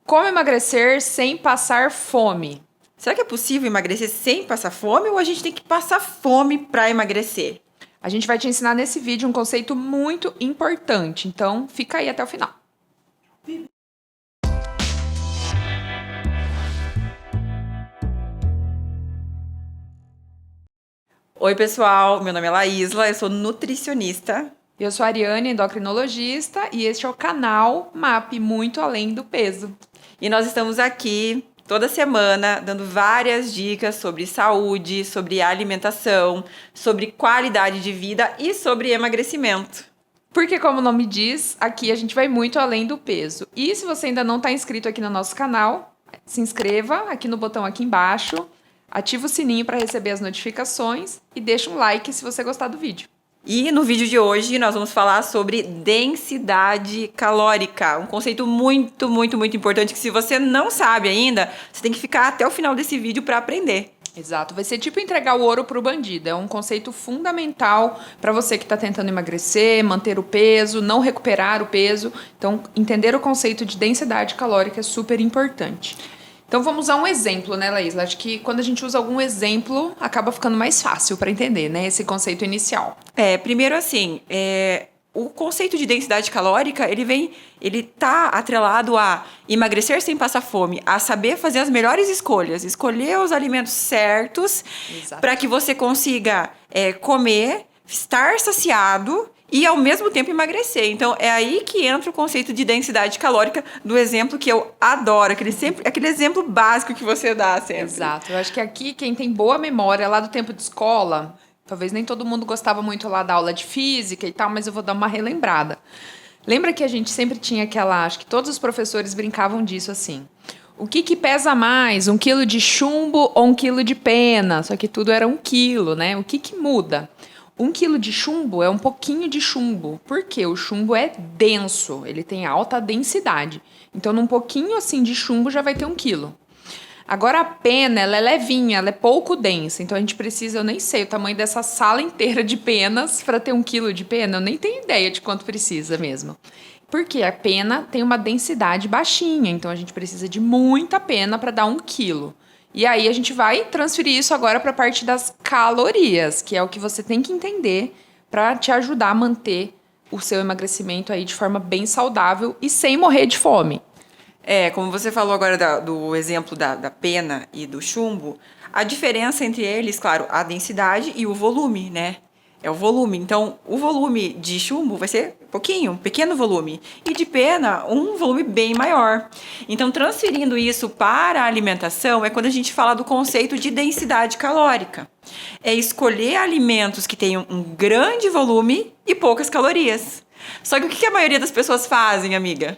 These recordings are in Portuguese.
Como emagrecer sem passar fome? Será que é possível emagrecer sem passar fome ou a gente tem que passar fome para emagrecer? A gente vai te ensinar nesse vídeo um conceito muito importante, então fica aí até o final. Oi, pessoal, meu nome é Laísla, eu sou nutricionista. Eu sou a Ariane, endocrinologista, e este é o canal MAP Muito Além do Peso. E nós estamos aqui toda semana dando várias dicas sobre saúde, sobre alimentação, sobre qualidade de vida e sobre emagrecimento. Porque, como o nome diz, aqui a gente vai muito além do peso. E se você ainda não está inscrito aqui no nosso canal, se inscreva aqui no botão aqui embaixo, ativa o sininho para receber as notificações e deixa um like se você gostar do vídeo. E no vídeo de hoje nós vamos falar sobre densidade calórica, um conceito muito importante que se você não sabe ainda, você tem que ficar até o final desse vídeo para aprender. Exato, vai ser tipo entregar o ouro pro bandido, é um conceito fundamental para você que está tentando emagrecer, manter o peso, não recuperar o peso. Então, entender o conceito de densidade calórica é super importante. Então, vamos usar um exemplo, né, Laís? Acho que quando a gente usa algum exemplo, acaba ficando mais fácil para entender, né, esse conceito inicial. Primeiro assim, o conceito de densidade calórica, ele tá atrelado a emagrecer sem passar fome, a saber fazer as melhores escolhas, escolher os alimentos certos para que você consiga comer, estar saciado e ao mesmo tempo emagrecer. Então é aí que entra o conceito de densidade calórica do exemplo que eu adoro, aquele exemplo básico que você dá sempre. Exato. Eu acho que aqui quem tem boa memória lá do tempo de escola, talvez nem todo mundo gostava muito lá da aula de física e tal, mas eu vou dar uma relembrada. Lembra que a gente sempre tinha acho que todos os professores brincavam disso assim. O que pesa mais, 1 quilo de chumbo ou 1 quilo de pena? Só que tudo era 1 quilo, né? O que muda? 1 quilo de chumbo é um pouquinho de chumbo. Por quê? O chumbo é denso, ele tem alta densidade. Então, num pouquinho assim de chumbo já vai ter 1 quilo. Agora, a pena, ela é levinha, ela é pouco densa. Então, a gente precisa, eu nem sei o tamanho dessa sala inteira de penas para ter 1 quilo de pena. Eu nem tenho ideia de quanto precisa mesmo. Porque a pena tem uma densidade baixinha. Então, a gente precisa de muita pena para dar 1 quilo. E aí a gente vai transferir isso agora para a parte das calorias, que é o que você tem que entender para te ajudar a manter o seu emagrecimento aí de forma bem saudável e sem morrer de fome. Como você falou agora do exemplo da pena e do chumbo, a diferença entre eles, claro, a densidade e o volume, né? É o volume. Então, o volume de chumbo vai ser pouquinho, um pequeno volume. E de pena, um volume bem maior. Então, transferindo isso para a alimentação, é quando a gente fala do conceito de densidade calórica. É escolher alimentos que tenham um grande volume e poucas calorias. Só que o que a maioria das pessoas fazem, amiga?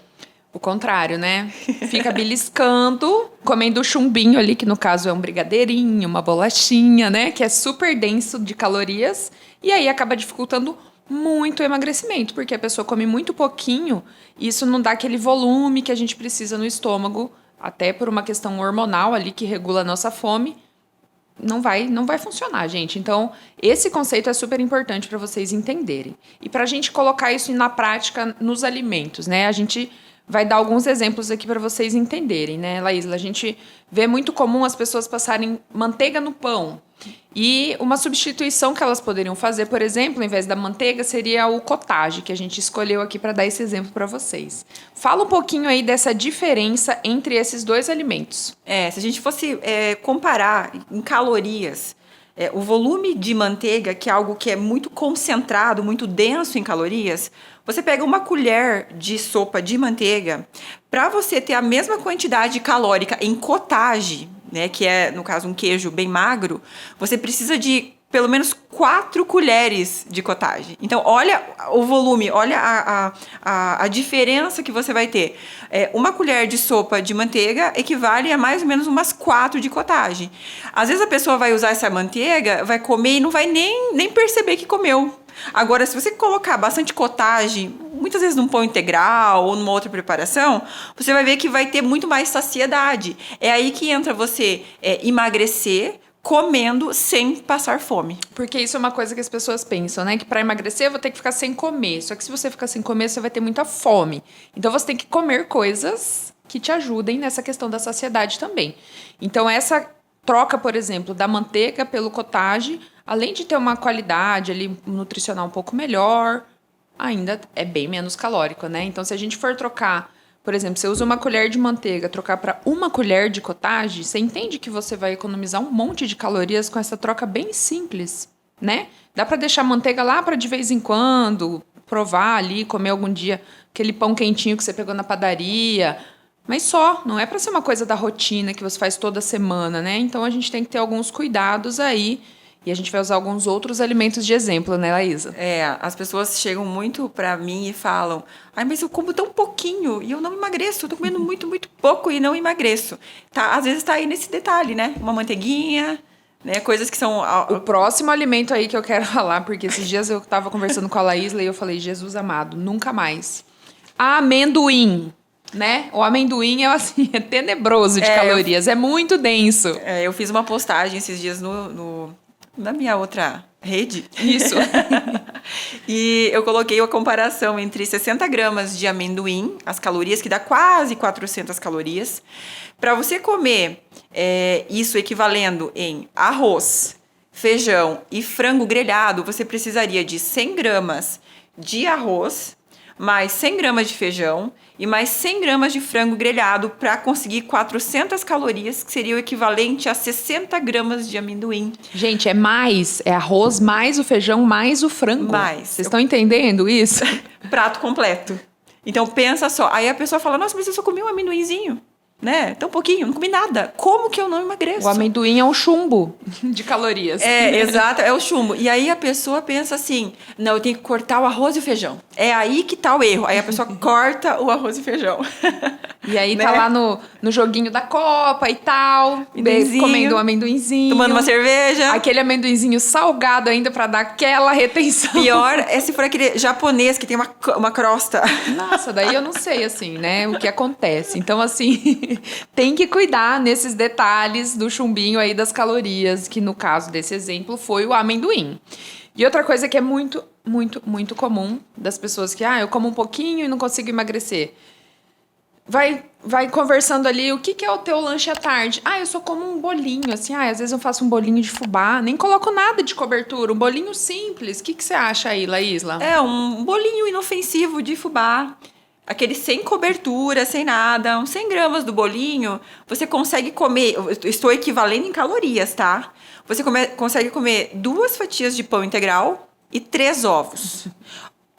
O contrário, né? Fica beliscando, comendo o chumbinho ali, que no caso é um brigadeirinho, uma bolachinha, né? Que é super denso de calorias. E aí acaba dificultando muito o emagrecimento, porque a pessoa come muito pouquinho e isso não dá aquele volume que a gente precisa no estômago, até por uma questão hormonal ali que regula a nossa fome. Não vai funcionar, gente. Então, esse conceito é super importante para vocês entenderem. E para a gente colocar isso na prática nos alimentos, né? A gente vai dar alguns exemplos aqui para vocês entenderem, né, Laísla? A gente vê muito comum as pessoas passarem manteiga no pão. E uma substituição que elas poderiam fazer, por exemplo, ao invés da manteiga, seria o cottage, que a gente escolheu aqui para dar esse exemplo para vocês. Fala um pouquinho aí dessa diferença entre esses dois alimentos. Se a gente fosse comparar em calorias, o volume de manteiga, que é algo que é muito concentrado, muito denso em calorias, você pega uma colher de sopa de manteiga, para você ter a mesma quantidade calórica em cottage, né, que é, no caso, um queijo bem magro, você precisa de pelo menos 4 colheres de cottage. Então, olha o volume, olha a diferença que você vai ter. Uma colher de sopa de manteiga equivale a mais ou menos umas 4 de cottage. Às vezes a pessoa vai usar essa manteiga, vai comer e não vai nem perceber que comeu. Agora, se você colocar bastante cottage, muitas vezes num pão integral ou numa outra preparação, você vai ver que vai ter muito mais saciedade. É aí que entra você emagrecer comendo sem passar fome. Porque isso é uma coisa que as pessoas pensam, né? Que para emagrecer eu vou ter que ficar sem comer. Só que se você ficar sem comer, você vai ter muita fome. Então você tem que comer coisas que te ajudem nessa questão da saciedade também. Então, essa troca, por exemplo, da manteiga pelo cottage, além de ter uma qualidade ali nutricional um pouco melhor, ainda é bem menos calórico, né? Então, se a gente for trocar, por exemplo, você usa uma colher de manteiga, trocar para uma colher de cottage, você entende que você vai economizar um monte de calorias com essa troca bem simples, né? Dá para deixar a manteiga lá para de vez em quando, provar ali, comer algum dia aquele pão quentinho que você pegou na padaria, mas só, não é para ser uma coisa da rotina que você faz toda semana, né? Então a gente tem que ter alguns cuidados aí. E a gente vai usar alguns outros alimentos de exemplo, né, Laísa? As pessoas chegam muito pra mim e falam: ai, mas eu como tão pouquinho e eu não emagreço. Eu tô comendo muito, muito pouco e não emagreço. Tá, às vezes tá aí nesse detalhe, né? Uma manteiguinha, né? Coisas que são... O próximo alimento aí que eu quero falar, porque esses dias eu tava conversando com a Laísa e eu falei: Jesus amado, nunca mais. Amendoim, né? O amendoim é assim, é tenebroso de calorias, é muito denso. Eu fiz uma postagem esses dias na minha outra rede. Isso. E eu coloquei a comparação entre 60 gramas de amendoim, as calorias, que dá quase 400 calorias. Para você comer isso equivalendo em arroz, feijão e frango grelhado, você precisaria de 100 gramas de arroz, mais 100 gramas de feijão e mais 100 gramas de frango grelhado para conseguir 400 calorias, que seria o equivalente a 60 gramas de amendoim. Gente, é arroz mais o feijão mais o frango. Vocês estão entendendo isso? Prato completo. Então pensa só, aí a pessoa fala: nossa, mas eu só comi um amendoinzinho, né? Tão pouquinho, não comi nada. Como que eu não emagreço? O amendoim é um chumbo de calorias. Exato, é o chumbo. E aí a pessoa pensa assim: não, eu tenho que cortar o arroz e o feijão. É aí que tá o erro. Aí a pessoa corta o arroz e feijão. E aí tá lá no joguinho da Copa e tal, comendo um amendoinzinho. Tomando uma cerveja. Aquele amendoinzinho salgado ainda pra dar aquela retenção. Pior é se for aquele japonês que tem uma crosta. Nossa, daí eu não sei, assim, né, o que acontece. Então, assim, tem que cuidar nesses detalhes do chumbinho aí das calorias, que no caso desse exemplo foi o amendoim. E outra coisa que é muito, muito, muito comum das pessoas que, eu como um pouquinho e não consigo emagrecer. Vai conversando ali, o que é o teu lanche à tarde? Eu só como um bolinho, assim, às vezes eu faço um bolinho de fubá, nem coloco nada de cobertura, um bolinho simples. O que você acha aí, Laísla? Um bolinho inofensivo de fubá, aquele sem cobertura, sem nada, uns 100 gramas do bolinho, você consegue comer, eu estou equivalendo em calorias, tá? Você consegue comer 2 fatias de pão integral e 3 ovos.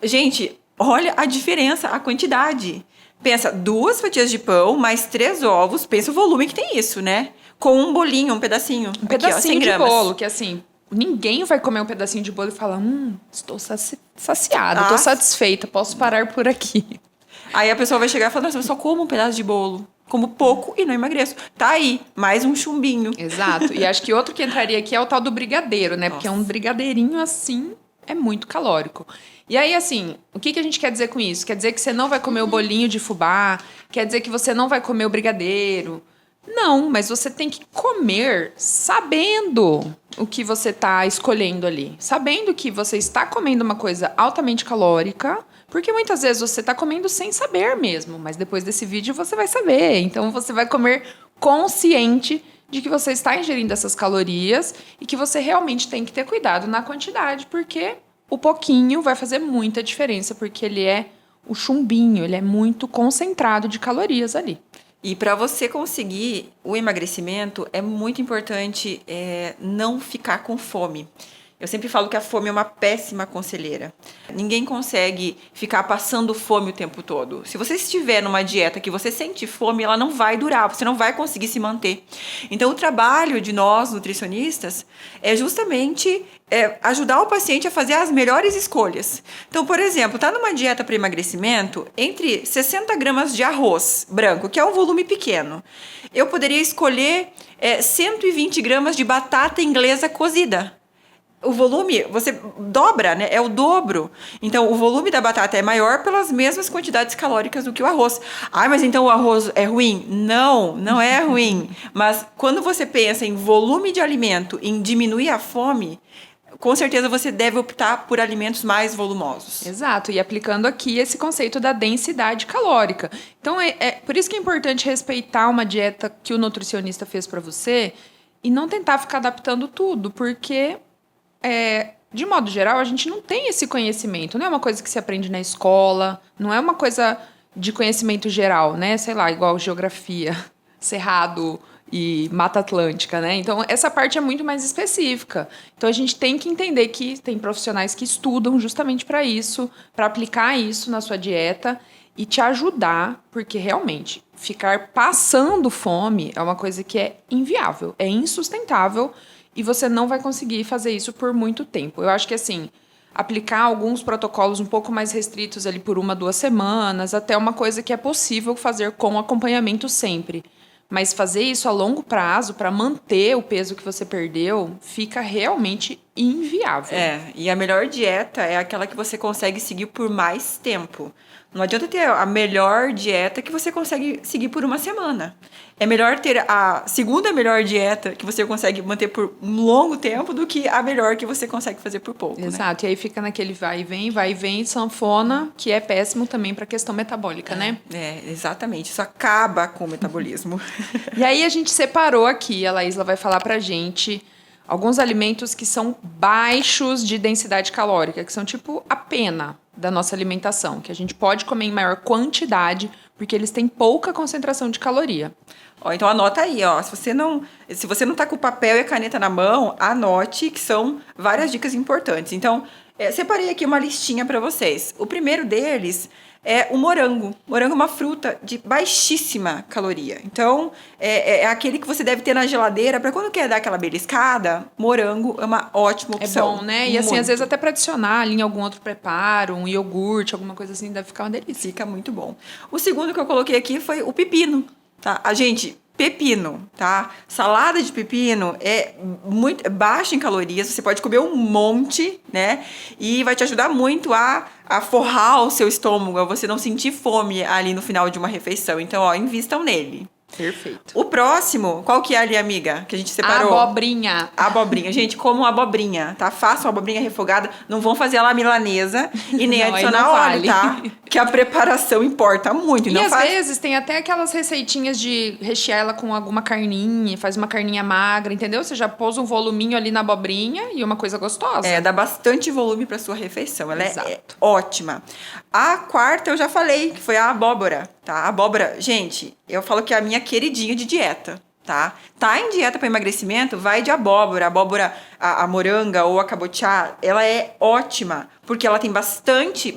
Gente, olha a diferença, a quantidade. Pensa, 2 fatias de pão, mais 3 ovos. Pensa o volume que tem isso, né? Com um bolinho, um pedacinho. Um pedacinho de bolo, que assim, ninguém vai comer um pedacinho de bolo e falar: estou saciada, estou satisfeita, posso parar por aqui. Aí a pessoa vai chegar e falar: nossa, eu só como um pedaço de bolo. Como pouco e não emagreço. Tá aí, mais um chumbinho. Exato. E acho que outro que entraria aqui é o tal do brigadeiro, né? Porque um brigadeirinho assim é muito calórico. E aí, assim, o que a gente quer dizer com isso? Quer dizer que você não vai comer o bolinho de fubá? Quer dizer que você não vai comer o brigadeiro? Não, mas você tem que comer sabendo o que você está escolhendo ali. Sabendo que você está comendo uma coisa altamente calórica, porque muitas vezes você está comendo sem saber mesmo, mas depois desse vídeo você vai saber. Então você vai comer consciente de que você está ingerindo essas calorias e que você realmente tem que ter cuidado na quantidade, porque o pouquinho vai fazer muita diferença, porque ele é o chumbinho, ele é muito concentrado de calorias ali. E para você conseguir o emagrecimento, é muito importante não ficar com fome. Eu sempre falo que a fome é uma péssima conselheira. Ninguém consegue ficar passando fome o tempo todo. Se você estiver numa dieta que você sente fome, ela não vai durar, você não vai conseguir se manter. Então, o trabalho de nós, nutricionistas, é justamente ajudar o paciente a fazer as melhores escolhas. Então, por exemplo, tá numa dieta para emagrecimento, entre 60 gramas de arroz branco, que é um volume pequeno, eu poderia escolher 120 gramas de batata inglesa cozida. O volume, você dobra, né? É o dobro. Então, o volume da batata é maior pelas mesmas quantidades calóricas do que o arroz. Mas então o arroz é ruim? Não, não é ruim. Mas quando você pensa em volume de alimento, em diminuir a fome, com certeza você deve optar por alimentos mais volumosos. Exato, e aplicando aqui esse conceito da densidade calórica. Então, por isso que é importante respeitar uma dieta que o nutricionista fez para você e não tentar ficar adaptando tudo, porque, de modo geral, a gente não tem esse conhecimento. Não é uma coisa que se aprende na escola, não é uma coisa de conhecimento geral, né? Sei lá, igual geografia, Cerrado e Mata Atlântica, né? Então, essa parte é muito mais específica. Então, a gente tem que entender que tem profissionais que estudam justamente para isso, para aplicar isso na sua dieta e te ajudar, porque realmente ficar passando fome é uma coisa que é inviável, é insustentável e você não vai conseguir fazer isso por muito tempo. Eu acho que, assim, aplicar alguns protocolos um pouco mais restritos ali por 1, 2 semanas, até uma coisa que é possível fazer com acompanhamento sempre. Mas fazer isso a longo prazo, para manter o peso que você perdeu, fica realmente inviável. E a melhor dieta é aquela que você consegue seguir por mais tempo. Não adianta ter a melhor dieta que você consegue seguir por 1 semana. É melhor ter a segunda melhor dieta que você consegue manter por um longo tempo do que a melhor que você consegue fazer por pouco. Exato, né? E aí fica naquele vai e vem, sanfona, que é péssimo também para a questão metabólica, né? Exatamente. Isso acaba com o metabolismo. E aí a gente separou aqui, a Laísla vai falar pra gente alguns alimentos que são baixos de densidade calórica, que são tipo a pena da nossa alimentação, que a gente pode comer em maior quantidade, porque eles têm pouca concentração de caloria. Então anota aí, se você não tá com o papel e a caneta na mão, anote que são várias dicas importantes. Então, separei aqui uma listinha para vocês. O primeiro deles é o morango. Morango é uma fruta de baixíssima caloria. Então, é aquele que você deve ter na geladeira para quando quer dar aquela beliscada. Morango é uma ótima opção. É bom, né? E assim, às vezes até para adicionar ali em algum outro preparo, um iogurte, alguma coisa assim, deve ficar uma delícia. Fica muito bom. O segundo que eu coloquei aqui foi o pepino, tá? Pepino, tá? Salada de pepino é muito baixa em calorias, você pode comer um monte, né? E vai te ajudar muito a forrar o seu estômago, a você não sentir fome ali no final de uma refeição. Então, invistam nele. Perfeito. O próximo, qual que é ali, amiga? Que a gente separou? Abobrinha. Abobrinha. Gente, como abobrinha, tá? Façam abobrinha refogada. Não vão fazer ela milanesa e nem adicionar óleo, tá? Que a preparação importa muito. E às vezes tem até aquelas receitinhas de rechear ela com alguma carninha, faz uma carninha magra, entendeu? Você já pôs um voluminho ali na abobrinha e uma coisa gostosa. Dá bastante volume pra sua refeição. Ela Exato. é ótima. A quarta eu já falei, que foi a abóbora, tá? A abóbora, gente, eu falo que é a minha queridinha de dieta, tá? Tá em dieta para emagrecimento, vai de abóbora. A abóbora, a moranga ou a cabotiá, ela é ótima, porque ela tem bastante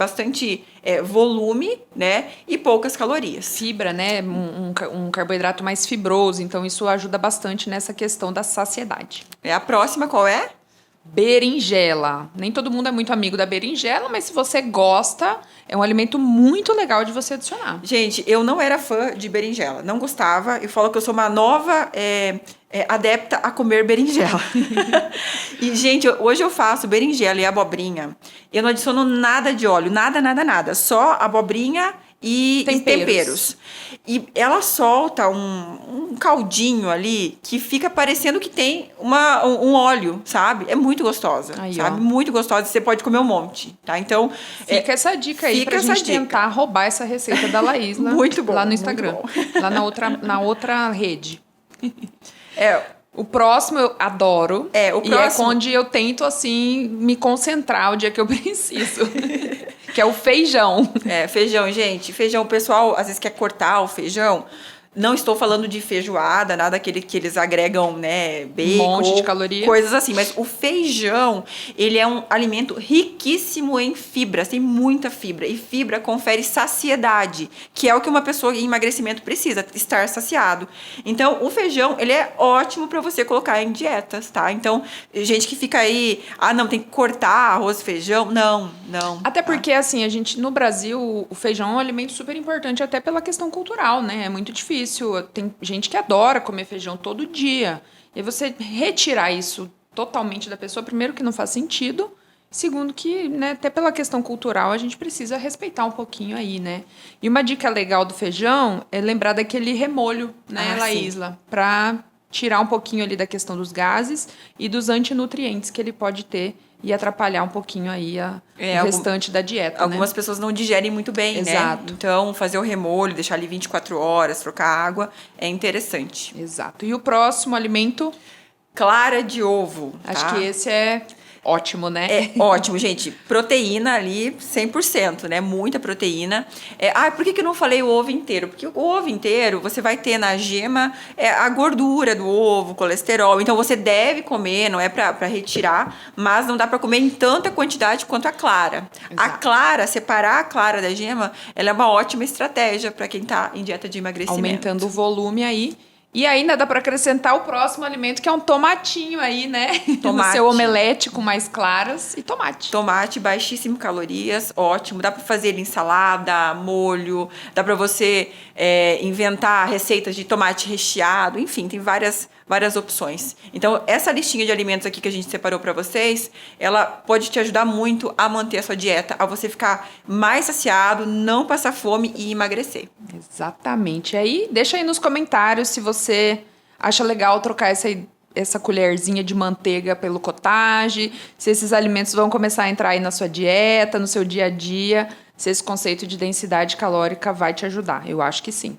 volume, né? E poucas calorias. Fibra, né? Um carboidrato mais fibroso, então isso ajuda bastante nessa questão da saciedade. A próxima qual é? Berinjela. Nem todo mundo é muito amigo da berinjela, mas se você gosta, é um alimento muito legal de você adicionar. Gente, eu não era fã de berinjela, não gostava. Eu falo que eu sou uma nova adepta a comer berinjela. E, gente, hoje eu faço berinjela e abobrinha. Eu não adiciono nada de óleo, nada. Só abobrinha e temperos. E ela solta um caldinho ali que fica parecendo que tem um óleo, sabe? É muito gostosa, sabe? Muito gostosa. Você pode comer um monte, tá? Então... Fica essa dica aí pra gente tentar roubar essa receita da Laísla. Muito bom. Lá no Instagram. Lá na outra rede. O próximo eu adoro. O próximo... E é onde eu tento, assim, me concentrar o dia que eu preciso. Que é o feijão. Feijão, gente. Feijão, o pessoal às vezes quer cortar o feijão. Não estou falando de feijoada, nada que eles agregam, né, bacon, um monte de caloria, coisas assim. Mas o feijão, ele é um alimento riquíssimo em fibras, tem muita fibra. E fibra confere saciedade, que é o que uma pessoa em emagrecimento precisa, estar saciado. Então, o feijão, ele é ótimo para você colocar em dietas, tá? Então, gente que fica aí, não, tem que cortar arroz e feijão. Não. Até porque, assim, no Brasil, o feijão é um alimento super importante, até pela questão cultural, né? É muito difícil. Tem gente que adora comer feijão todo dia. E você retirar isso totalmente da pessoa, primeiro que não faz sentido, segundo que, né, até pela questão cultural, a gente precisa respeitar um pouquinho aí, né? E uma dica legal do feijão é lembrar daquele remolho, né, Laísla? Pra tirar um pouquinho ali da questão dos gases e dos antinutrientes que ele pode ter e atrapalhar um pouquinho aí o restante da dieta, Algumas né? pessoas não digerem muito bem, Exato. né? Então, fazer o remolho, deixar ali 24 horas, trocar água, é interessante. Exato. E o próximo alimento, Clara de ovo, acho tá? que esse é ótimo, né? É ótimo, gente. Proteína ali, 100%, né? Muita proteína. Por que eu não falei o ovo inteiro? Porque o ovo inteiro, você vai ter na gema a gordura do ovo, colesterol. Então, você deve comer, não é pra retirar, mas não dá pra comer em tanta quantidade quanto a clara. Exato. A clara, separar a clara da gema, ela é uma ótima estratégia pra quem tá em dieta de emagrecimento. Aumentando o volume aí. E ainda dá para acrescentar o próximo alimento, que é um tomatinho aí, né? Tomate. No seu omelete com mais claras e tomate. Tomate, baixíssimo calorias, ótimo. Dá para fazer em salada, molho, dá para você inventar receitas de tomate recheado, enfim, tem várias opções. Então, essa listinha de alimentos aqui que a gente separou para vocês, ela pode te ajudar muito a manter a sua dieta, a você ficar mais saciado, não passar fome e emagrecer. Exatamente. Aí, deixa aí nos comentários se você acha legal trocar essa colherzinha de manteiga pelo cottage, se esses alimentos vão começar a entrar aí na sua dieta, no seu dia a dia, se esse conceito de densidade calórica vai te ajudar. Eu acho que sim.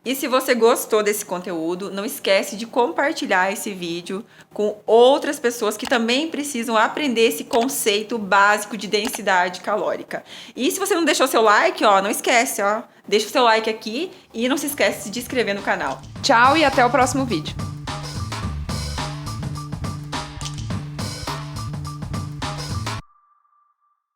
E se você gostou desse conteúdo, não esquece de compartilhar esse vídeo com outras pessoas que também precisam aprender esse conceito básico de densidade calórica. E se você não deixou seu like, não esquece, deixa o seu like aqui e não se esquece de se inscrever no canal. Tchau e até o próximo vídeo.